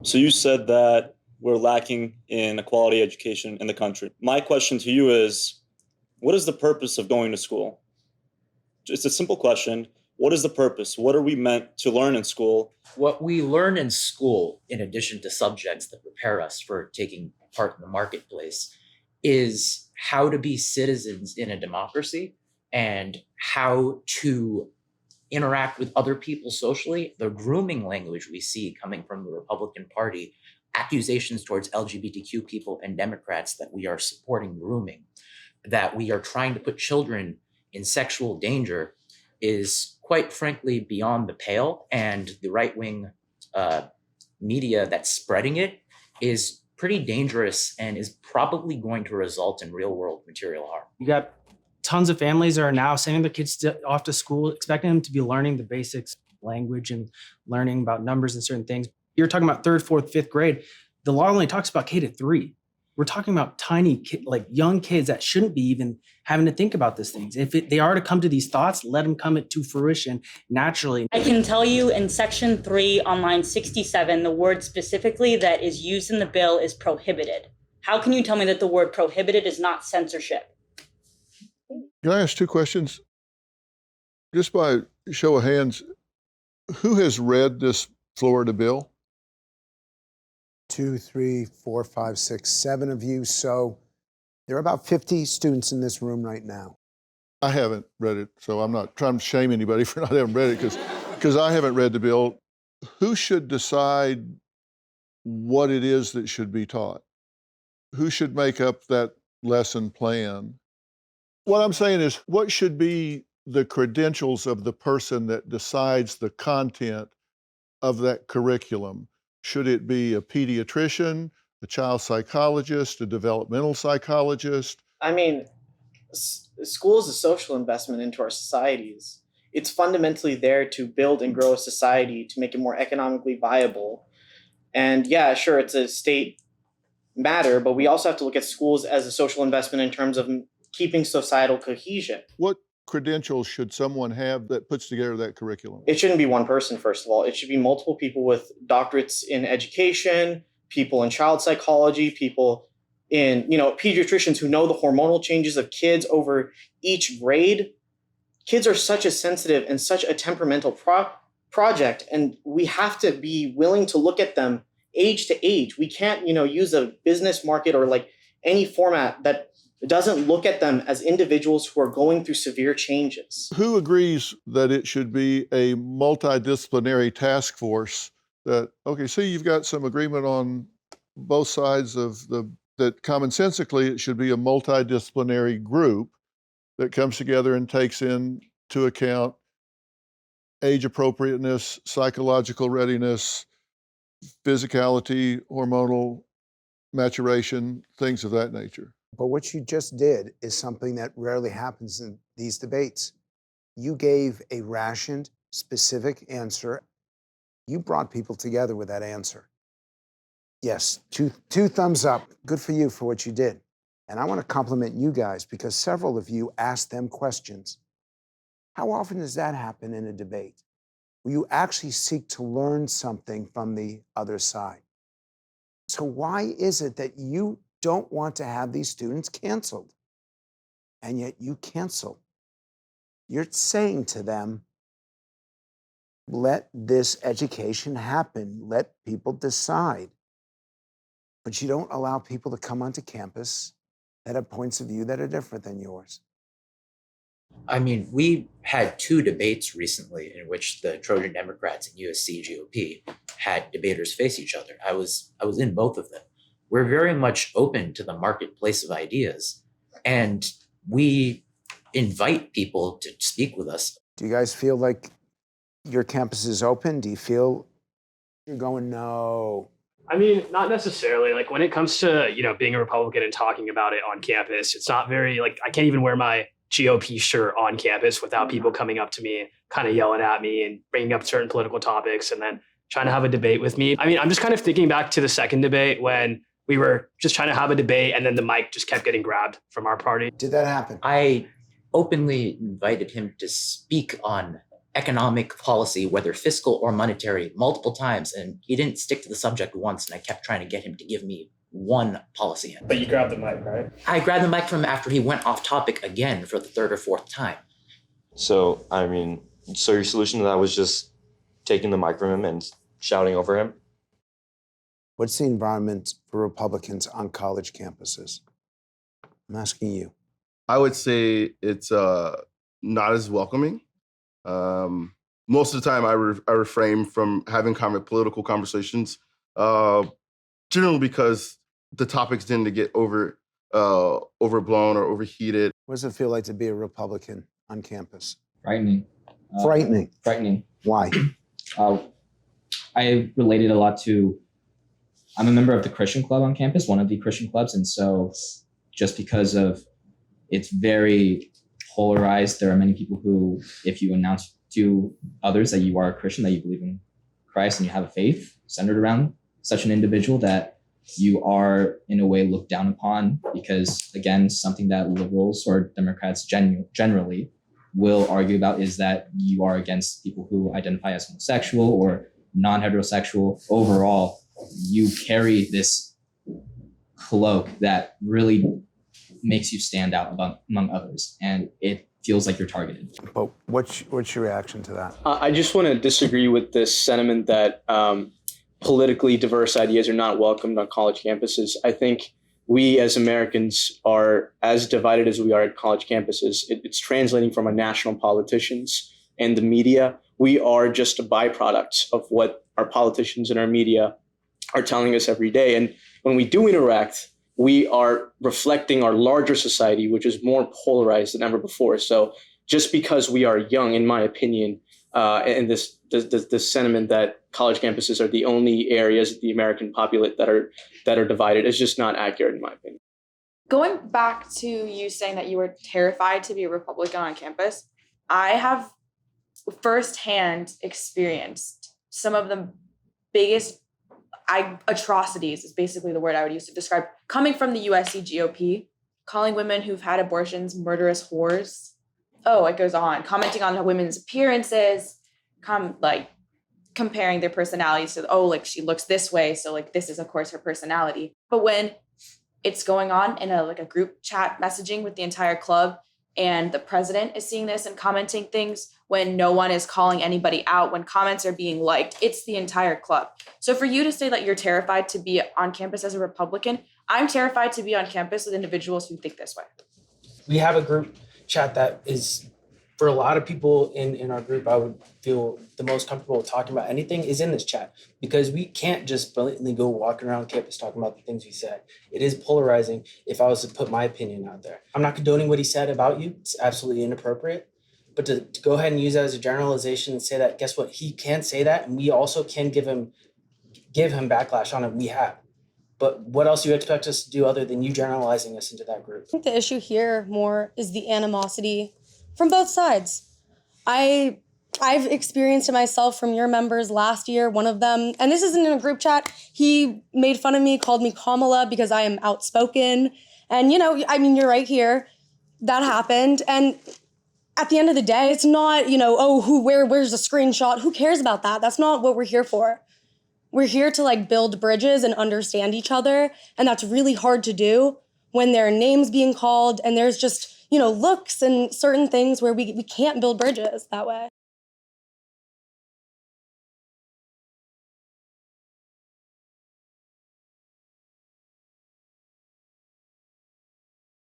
So you said that we're lacking in a quality education in the country. My question to you is, what is the purpose of going to school? It's a simple question. What is the purpose? What are we meant to learn in school? What we learn in school, in addition to subjects that prepare us for taking part in the marketplace, is how to be citizens in a democracy and how to interact with other people socially. The grooming language we see coming from the Republican Party, accusations towards LGBTQ people and Democrats that we are supporting grooming, that we are trying to put children in sexual danger, is quite frankly beyond the pale. And the right-wing media that's spreading it is pretty dangerous and is probably going to result in real-world material harm. You got tons of families that are now sending their kids off to school, expecting them to be learning the basics, language, and learning about numbers and certain things. You're talking about third, fourth, fifth grade. The law only talks about K-3. We're talking about tiny, like young kids that shouldn't be even having to think about these things. If they are to come to these thoughts, let them come to fruition naturally. I can tell you in section 3 on line 67, the word specifically that is used in the bill is prohibited. How can you tell me that the word prohibited is not censorship? Can I ask two questions? Just by show of hands, who has read this Florida bill? 2, 3, 4, 5, 6, 7 of you. So there are about 50 students in this room right now. I haven't read it, so I'm not trying to shame anybody for not having read it because I haven't read the bill. Who should decide what it is that should be taught? Who should make up that lesson plan? What I'm saying is, what should be the credentials of the person that decides the content of that curriculum? Should it be a pediatrician, a child psychologist, a developmental psychologist? I mean, school is a social investment into our societies. It's fundamentally there to build and grow a society, to make it more economically viable. And yeah, sure, it's a state matter, but we also have to look at schools as a social investment in terms of keeping societal cohesion. What credentials should someone have that puts together that curriculum? It shouldn't be one person, first of all. It should be multiple people with doctorates in education, people in child psychology, people in, pediatricians who know the hormonal changes of kids over each grade. Kids are such a sensitive and such a temperamental project, and we have to be willing to look at them age to age. We can't, use a business market or like any format that doesn't look at them as individuals who are going through severe changes. Who agrees that it should be a multidisciplinary task force that, okay, see, you've got some agreement on both sides of that commonsensically it should be a multidisciplinary group that comes together and takes into account age appropriateness, psychological readiness, physicality, hormonal maturation, things of that nature. But what you just did is something that rarely happens in these debates. You gave a rationed, specific answer. You brought people together with that answer. Yes, two thumbs up. Good for you for what you did. And I want to compliment you guys because several of you asked them questions. How often does that happen in a debate? Where you actually seek to learn something from the other side? So why is it that you don't want to have these students canceled? And yet you cancel. You're saying to them, let this education happen. Let people decide. But you don't allow people to come onto campus that have points of view that are different than yours. I mean, we had 2 debates recently in which the Trojan Democrats and USC GOP had debaters face each other. I was in both of them. We're very much open to the marketplace of ideas, and we invite people to speak with us. Do you guys feel like your campus is open? Do you feel you're going, no? I mean, not necessarily. Like when it comes to, being a Republican and talking about it on campus, it's not very, I can't even wear my GOP shirt on campus without people coming up to me, kind of yelling at me and bringing up certain political topics and then trying to have a debate with me. I mean, I'm just kind of thinking back to the second debate when we were just trying to have a debate and then the mic just kept getting grabbed from our party. Did that happen? I openly invited him to speak on economic policy, whether fiscal or monetary, multiple times, and he didn't stick to the subject once, and I kept trying to get him to give me one policy hint. But you grabbed the mic, right? I grabbed the mic from him after he went off topic again for the third or fourth time. So, so your solution to that was just taking the mic from him and shouting over him? What's the environment for Republicans on college campuses? I'm asking you. I would say it's not as welcoming. Most of the time, I refrain from having political conversations, generally because the topics tend to get overblown or overheated. What does it feel like to be a Republican on campus? Frightening. Frightening. Frightening. Why? I related a lot to, I'm a member of the Christian club on campus, one of the Christian clubs. And so just because of it's very polarized, there are many people who, if you announce to others that you are a Christian, that you believe in Christ and you have a faith centered around such an individual, that you are in a way looked down upon, because again, something that liberals or Democrats generally will argue about is that you are against people who identify as homosexual or non-heterosexual. Overall, you carry this cloak that really makes you stand out among others, and it feels like you're targeted. But what's your reaction to that? I just want to disagree with this sentiment that politically diverse ideas are not welcomed on college campuses. I think we as Americans are as divided as we are at college campuses. It's translating from our national politicians and the media. We are just a byproduct of what our politicians and our media are telling us every day. And when we do interact, we are reflecting our larger society, which is more polarized than ever before. So just because we are young, in my opinion, and this sentiment that college campuses are the only areas of the American populate that are divided is just not accurate, in my opinion. Going back to you saying that you were terrified to be a Republican on campus, I have firsthand experienced some of the biggest atrocities is basically the word I would use to describe, coming from the USC GOP, calling women who've had abortions murderous whores. Oh, it goes on. Commenting on women's appearances, comparing their personalities to, she looks this way, so this is of course her personality. But when it's going on in a group chat messaging with the entire club, and the president is seeing this and commenting things when no one is calling anybody out, when comments are being liked, it's the entire club. So for you to say that you're terrified to be on campus as a Republican, I'm terrified to be on campus with individuals who think this way. We have a group chat that is, for a lot of people in our group, I would feel the most comfortable talking about anything is in this chat, because we can't just blatantly go walking around campus talking about the things we said. It is polarizing if I was to put my opinion out there. I'm not condoning what he said about you. It's absolutely inappropriate. But to go ahead and use that as a generalization and say that, guess what? He can say that, and we also can give him backlash on it. We have. But what else do you expect us to do other than you generalizing us into that group? I think the issue here more is the animosity from both sides. I've experienced it myself from your members last year, one of them, and this isn't in a group chat, he made fun of me, called me Kamala because I am outspoken. And, you're right here. That happened. And at the end of the day, it's not, where's the screenshot? Who cares about that? That's not what we're here for. We're here to build bridges and understand each other. And that's really hard to do when there are names being called and there's just, looks and certain things where we can't build bridges that way.